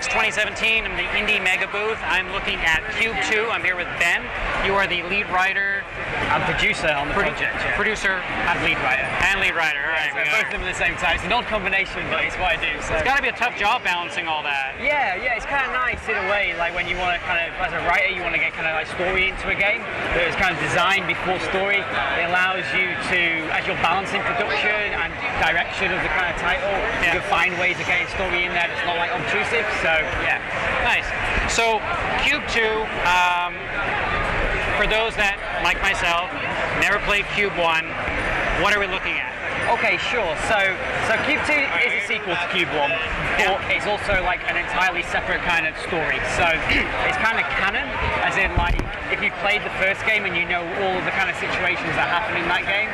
PAX 2017. I'm the Indie Mega booth. I'm looking at Qube 2. I'm here with Ben. You are the lead writer. I'm producer on the project. Yeah. Producer and lead writer. And lead writer. All right, so both of them at the same time. It's an odd combination, but it's what I do. So. It's got to be a tough job balancing all that. Yeah, it's kind of nice in a way. Like when you want to kind of, as a writer, you want to get kind of like story into a game. But it's kind of designed before story. It allows you to, as you're balancing production and direction of the kind of title, you can find ways of getting story in there that's not like obtrusive. So yeah, nice. So Qube 2. For those that, like myself, never played Qube 1, what are we looking at? Okay, sure. So Qube 2 is a sequel to Qube 1, but it's also like an entirely separate kind of story. So it's kind of canon, as in like if you played the first game and you know all of the kind of situations that happen in that game,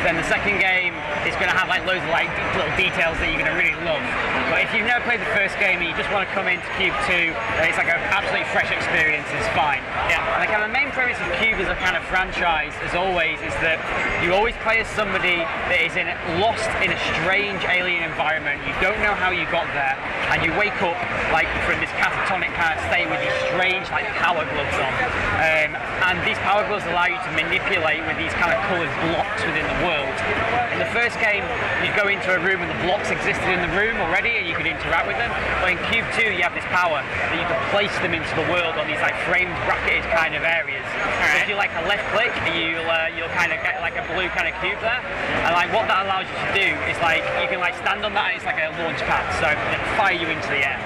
then the second game is going to have like loads of like little details that you're going to really love. But if you've never played the first game and you just want to come into Qube 2, then it's like an absolutely fresh experience. It's fine. And the kind of main premise of Qube as a kind of franchise, as always, is that you always play as somebody that is lost in a strange alien environment. You don't know how you got there, and you wake up like from this catatonic kind of state with these strange like power gloves on. And these power gloves allow you to manipulate with these kind of coloured blocks within the world. In the first game, you go into a room and the blocks existed in the room already, and you could interact with them. But in Qube 2, you have this power that you can place them into the world on these like framed, bracketed kind of areas. So if you like a left click, you'll kind of get like a blue kind of cube there, and like what that allows you to do is like you can like stand on that and it's like a launch pad, so it'll fire you into the air.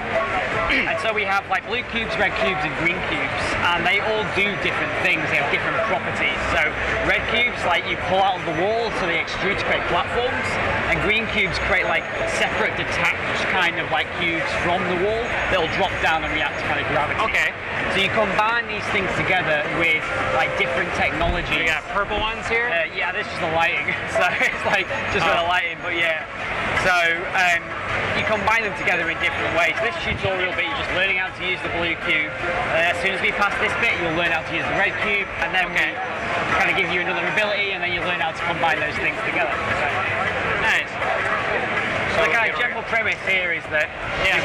And so we have like blue cubes, red cubes and green cubes, and they all do different things. They have different properties. So red cubes, like you pull out of the wall, so they extrude to create platforms, and green cubes create like separate, detached kind of like cubes from the wall that'll drop down and react to kind of gravity. Okay. So you combine these things together with like different technologies. We got purple ones here? Yeah, this is just the lighting. So it's like just for the lighting, but yeah. So you combine them together in different ways. This tutorial bit, you're just learning how to use the blue cube. As soon as we pass this bit, you'll learn how to use the red cube, and then we kind of give you another ability, and then you learn how to combine those things together. So, nice. So the kind of general premise here is that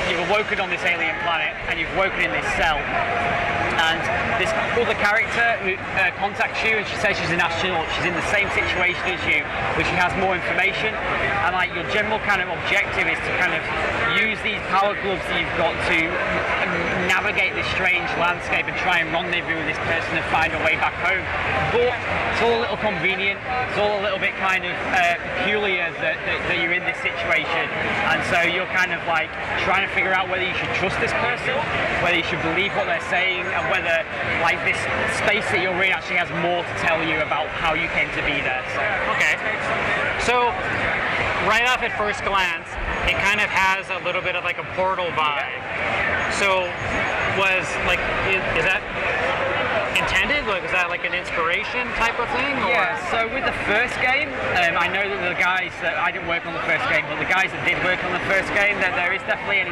you've awoken on this alien planet, and you've woken in this cell. And this other character who contacts you, and she says she's an astronaut. She's in the same situation as you, but she has more information. And like your general kind of objective is to kind of use these power gloves that you've got to navigate this strange landscape and try and rendezvous with this person and find a way back home. But it's all a little convenient. It's all a little bit kind of peculiar that you're in this situation. And so you're kind of like trying to figure out whether you should trust this person, whether you should believe what they're saying, and whether like this space that you're in actually has more to tell you about how you came to be there. So. Okay. So right off at first glance, it kind of has a little bit of like a Portal vibe. So was like, is that intended? Like, is that like an inspiration type of thing? Or? Yeah, so with the first game, I know that the guys that I didn't work on the first game, but the guys that did work on the first game, there is definitely an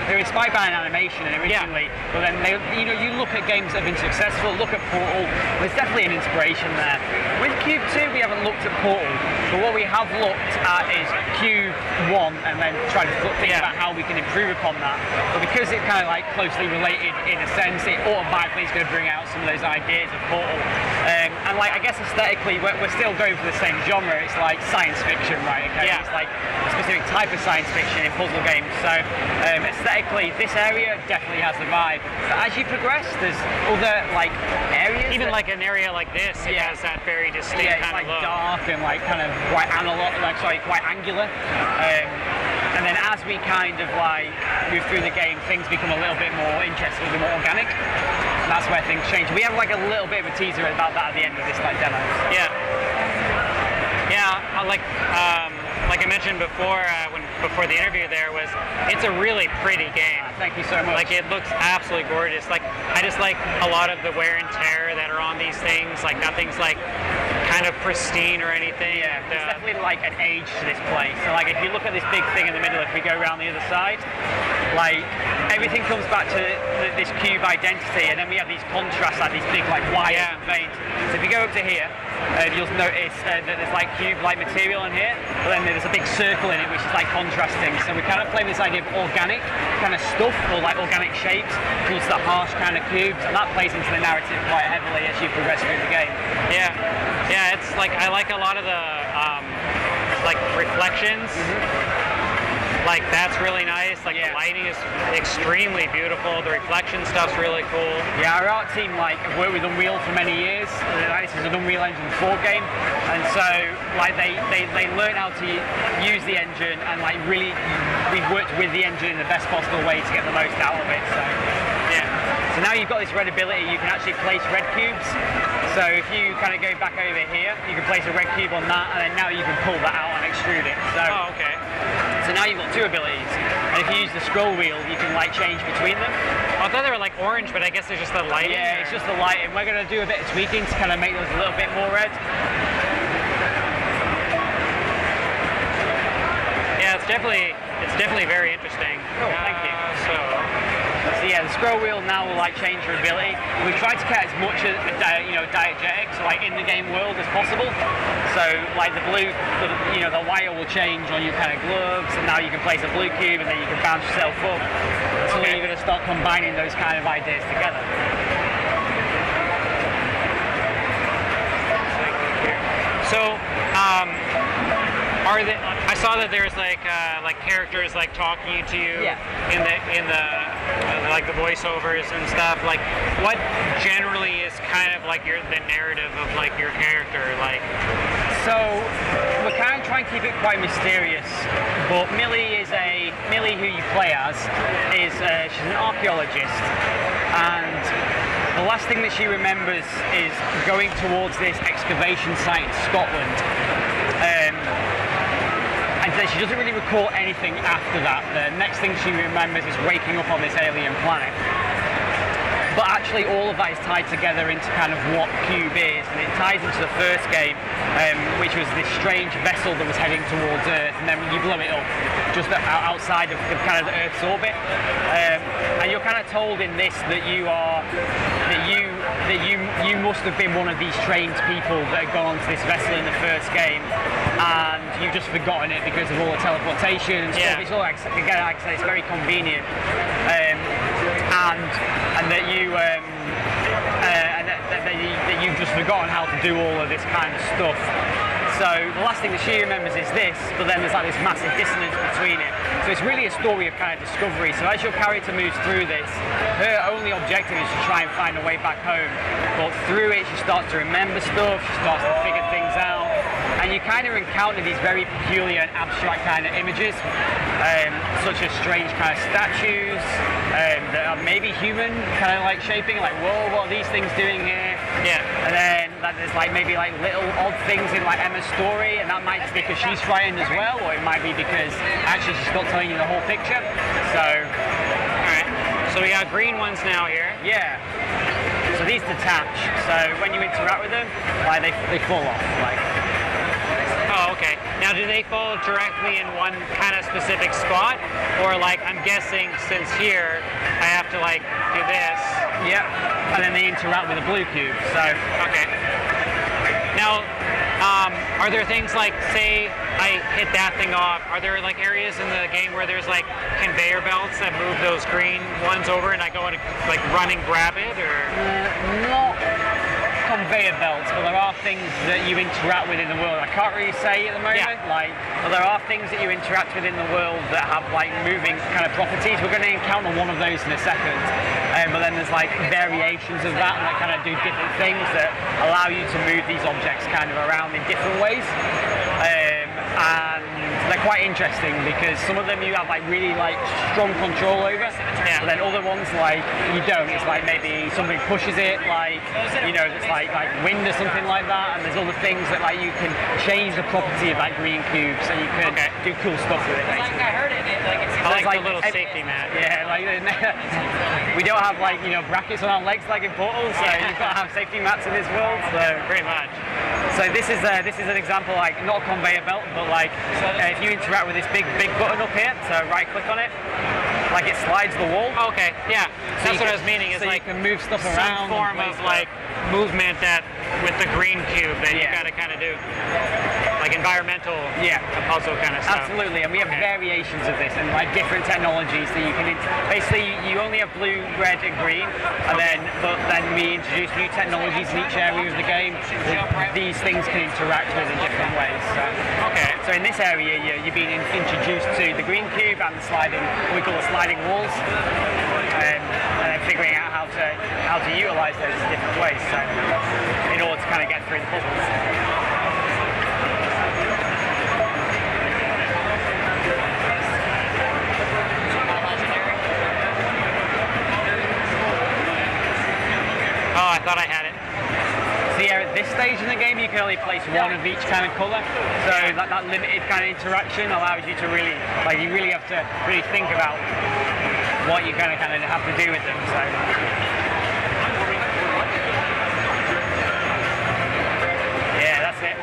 they're inspired by an animation originally, but then you look at games that have been successful, look at Portal, there's definitely an inspiration there. With Qube 2, we haven't looked at Portal, but what we have looked at is Qube 1, and then tried to think about how we can improve upon that. But because it's kind of like closely related in a sense, it automatically is going to bring out some of those ideas of Portal. And like I guess aesthetically, we're still going for the same genre. It's like science fiction, right? Okay? It's like a specific type of science fiction in puzzle games. So aesthetically, this area definitely has the vibe. But as you progress, there's other like areas. Even like an area like this, it has that very distinct kind of look. Dark and like kind of quite analog, quite angular. And then as we kind of like move through the game, things become a little bit more interesting, a little bit more organic. And that's where things change. We have like a little bit of a teaser about that at the end of this like demo. Yeah. Like I mentioned before, before the interview, it's a really pretty game. Thank you so much. Like it looks absolutely gorgeous. Like I just like a lot of the wear and tear that are on these things. Like nothing's like kind of pristine or anything. Yeah, there's definitely like an age to this place. So like if you look at this big thing in the middle, if we go around the other side, like everything comes back to this cube identity, and then we have these contrasts, like these big like wires and veins. So if you go up to here, you'll notice that there's like cube-like material in here, but then there's a big circle in it which is like contrasting. So we kind of play this idea of organic kind of stuff, or like organic shapes, towards the harsh kind of cubes, and that plays into the narrative quite heavily as you progress through the game. Yeah, yeah. It's like I like a lot of the like reflections. Like that's really nice. Like the lighting is extremely beautiful. The reflection stuff's really cool. Yeah, our art team like have worked with Unreal for many years. This is an Unreal Engine 4 game, and so like they learn how to use the engine, and like really we've worked with the engine in the best possible way to get the most out of it. So yeah. So now you've got this red ability. You can actually place red cubes. So if you kind of go back over here, you can place a red cube on that, and then now you can pull that out and extrude it. So, okay. So now you've got two abilities, and if you use the scroll wheel, you can like change between them. I thought they were like orange, but I guess it's just the lighting. Yeah, it's just the lighting. We're going to do a bit of tweaking to kind of make those a little bit more red. Yeah, it's definitely very interesting. Cool, thank you. So yeah, the scroll wheel now will like change your ability. We've tried to get as much diegetic, so like in the game world as possible. So like the blue, the wire will change on your kind of gloves, and now you can place a blue cube, and then you can bounce yourself up. So then you're going to start combining those kind of ideas together. So, I saw that there's like characters like talking to you in the like the voiceovers and stuff. Like, what generally is kind of like the narrative of like your character like? So we're kind of trying to keep it quite mysterious, but Millie, who you play as, she's an archaeologist, and the last thing that she remembers is going towards this excavation site in Scotland. And then she doesn't really recall anything after that. The next thing she remembers is waking up on this alien planet. But actually all of that is tied together into kind of what Q.U.B.E is, and it ties into the first game, which was this strange vessel that was heading towards Earth, and then you blow it up just outside of kind of the Earth's orbit. And you're kind of told in this that you must have been one of these trained people that had gone onto this vessel in the first game, and you've just forgotten it because of all the teleportation and stuff. It's all, again, like I say, it's very convenient. And that you've just forgotten how to do all of this kind of stuff. So the last thing that she remembers is this, but then there's like this massive dissonance between it. So it's really a story of kind of discovery. So as your character moves through this, her only objective is to try and find a way back home. But through it, she starts to remember stuff, she starts to figure things out, and you kind of encounter these very peculiar and abstract kind of images, such as strange kind of statues that are maybe human, kind of like shaping, like, whoa, what are these things doing here? Yeah. And then there's like maybe like little odd things in like Emma's story, and that might be because she's frightened as well, or it might be because actually she's not telling you the whole picture. So, alright. So we got green ones now here. Yeah. So these detach. So when you interact with them, like they fall off. Like. Oh, okay. Now, do they fall directly in one kind of specific spot, or like I'm guessing since here I have to like do this? Yep. And then they interact with the blue cube. So okay. Now, are there things like, say I hit that thing off, are there like areas in the game where there's like conveyor belts that move those green ones over and I go and like run and grab it, or? Not conveyor belts, but there are things that you interact with in the world. I can't really say at the moment, but there are things that you interact with in the world that have like moving kind of properties. We're going to encounter one of those in a second, but then there's like variations of that that kind of do different things that allow you to move these objects kind of around in different ways. And they're quite interesting because some of them you have like really like strong control over, but then other ones like you don't. It's like maybe something pushes it, like it's like wind or something like that, and there's other things that like you can change the property of that green cube, so you can do cool stuff with it. Like I heard it, I like the little safety mat. Yeah, like we don't have like brackets on our legs like in Portal, so you've got to have safety mats in this world. So pretty much. So this is an example, like not a conveyor belt, but like if you interact with this big button up here, so right click on it, like it slides the wall. Okay, yeah, that's what I was meaning. Is so like you can move stuff some around. form of like movement that with the green cube that you gotta kind of do, like environmental, puzzle kind of stuff. Absolutely, and we have variations of this and like different technologies that you can. Basically, you only have blue, red, and green, and but then we introduce new technologies in each area of the game that these things can interact with in different ways. So in this area, you're being introduced to the green cube and the sliding, what we call the sliding walls, and then figuring out how to utilize those in different ways. So in order to kind of get through the puzzles. Oh, I thought I had it. So yeah, at this stage in the game, you can only place one of each kind of colour. So that limited kind of interaction allows you to really, you really have to really think about what you're going to kind of have to do with them. So. Yeah, that's it.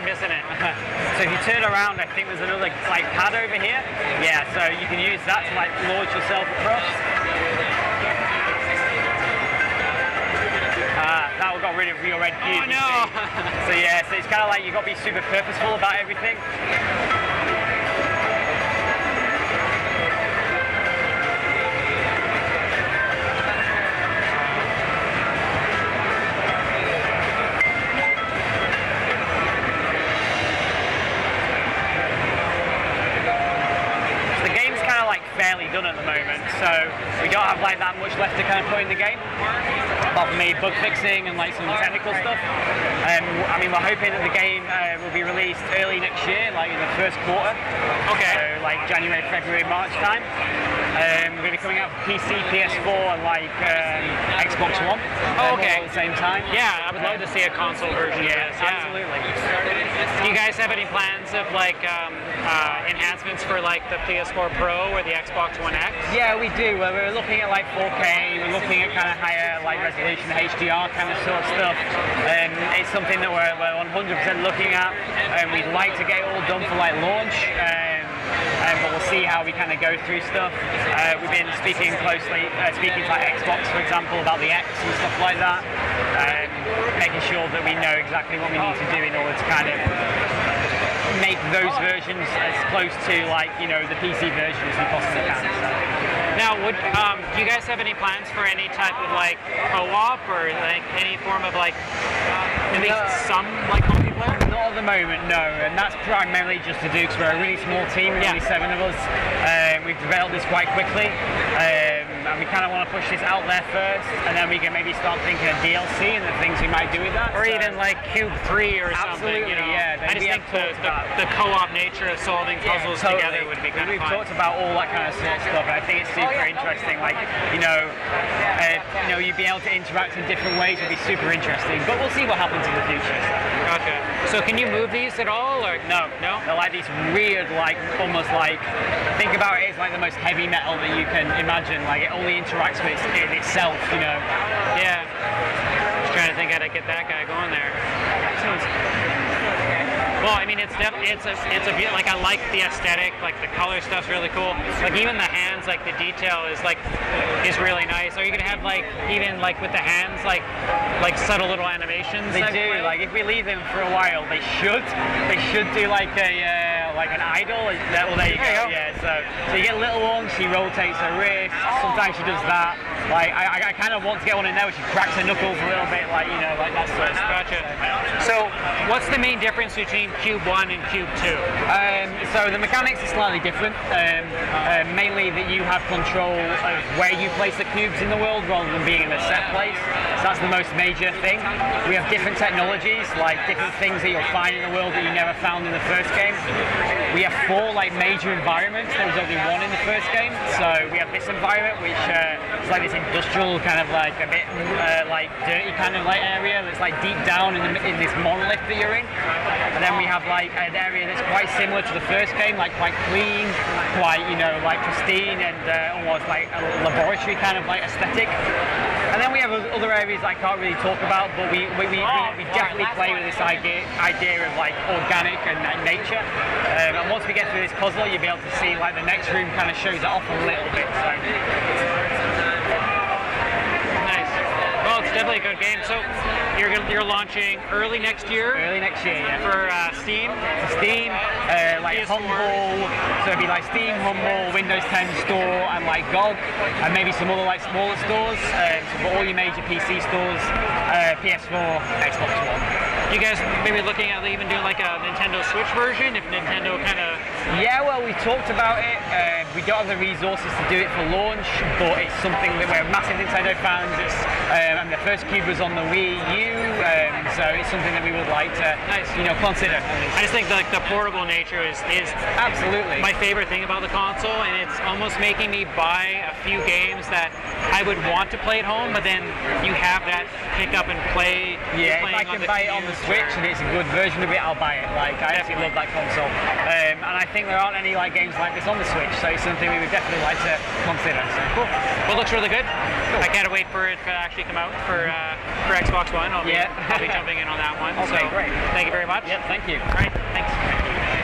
Missing it. So if you turn around, I think there's another pad over here. Yeah, so you can use that to launch yourself across. That got rid of your red cube. Oh no! So yeah, so it's kind of like you've got to be super purposeful about everything. Fairly done at the moment, so we don't have that much left to kind of put in the game, apart from maybe bug fixing and some technical stuff. I mean, we're hoping that the game will be released early next year, in the first quarter. Okay. So January, February, March time. We're going to be coming out for PC, PS4, and Xbox One. Oh, okay. All at the same time. Yeah, I would love to see a console version of this. Yeah, absolutely. Do you guys have any plans of enhancements for the PS4 Pro or the Xbox One X? Yeah, we do. We're looking at 4K. We're looking at kind of higher resolution HDR kind of sort of stuff. It's something that we're 100% looking at. We'd like to get it all done for launch. But we'll see how we kind of go through stuff. We've been speaking closely, speaking to Xbox, for example, about the X and stuff like that, making sure that we know exactly what we need to do in order to kind of make those versions as close to the PC version as we possibly can. So. Now, do you guys have any plans for any type of co-op or any form of at least some multiplayer? Not at the moment, no, and that's primarily just to do because we're a really small team, only 7 of us. We've developed this quite quickly, and we kind of want to push this out there first, and then we can maybe start thinking of DLC and the things we might do with that. Or even Q.U.B.E. or something. Absolutely, yeah. I just think the co-op nature of solving puzzles together would be kind of fun. We've talked about all that kind of sort of stuff, and I think it's super interesting. You'd be able to interact in different ways would be super interesting. But we'll see what happens in the future. Gotcha. So can you move these at all, or no? They're these weird, almost think about it as the most heavy metal that you can imagine. It only interacts with itself, Yeah. Just trying to think how to get that guy going there. Well, I mean, it's a I like the aesthetic, the color stuff's really cool. Even the hands, the detail is really nice. Are you gonna have even with the hands subtle little animations? They do. If we leave them for a while, they should do an idol. Well, there you go. Yeah. So you get little ones. She rotates her wrist. Sometimes she does that. I kind of want to get one in there where she cracks her knuckles a little bit, that sort of stuff. Gotcha. So what's the main difference between Q.U.B.E. 1 and Q.U.B.E. 2? So the mechanics are slightly different. Mainly that you have control of where you place the cubes in the world rather than being in a set place. So that's the most major thing. We have different technologies, like different things that you'll find in the world that you never found in the first game. We have 4 like major environments. There was only 1 in the first game. So we have this environment, which is like this industrial kind of like a bit like dirty kind of like area that's like deep down in this monolith that you're in. And then we have like an area that's quite similar to the first game, like quite clean, quite, you know, like pristine and almost like a laboratory kind of like aesthetic. And then we have other areas I can't really talk about, but we definitely play with this idea of like organic and nature. And once we get through this puzzle, you'll be able to see like the next room kind of shows it off a little bit. So. Nice. Well, it's definitely a good game. So you're launching early next year. Early next year, yeah. For Steam. Steam, like PS4. Humble. So it'd be like Steam, Humble, Windows 10 Store, and like GOG, and maybe some other like smaller stores. So for all your major PC stores, PS4, Xbox One. You guys maybe looking at even doing like a Nintendo Switch version if Nintendo kind of... Yeah, well, we talked about it. We don't have the resources to do it for launch, but it's something that we're massive Nintendo fans. It's, and the first Cube was on the Wii U, so it's something that we would like to, you know, consider. I just think like the portable nature is absolutely my favorite thing about the console, and it's almost making me buy a few games that I would want to play at home, but then you have that pick up and play. Yeah, if I can buy it on the Switch and it's a good version of it, I'll buy it. Like, I absolutely love that console. And I think there aren't any like games like this on the Switch, so it's something we would definitely like to consider. So cool. Well, it looks really good. Cool. I can't wait for it to actually come out for Xbox One. I'll be jumping in on that one. Okay, great. Thank you very much. Yep, thank you. All right, thanks.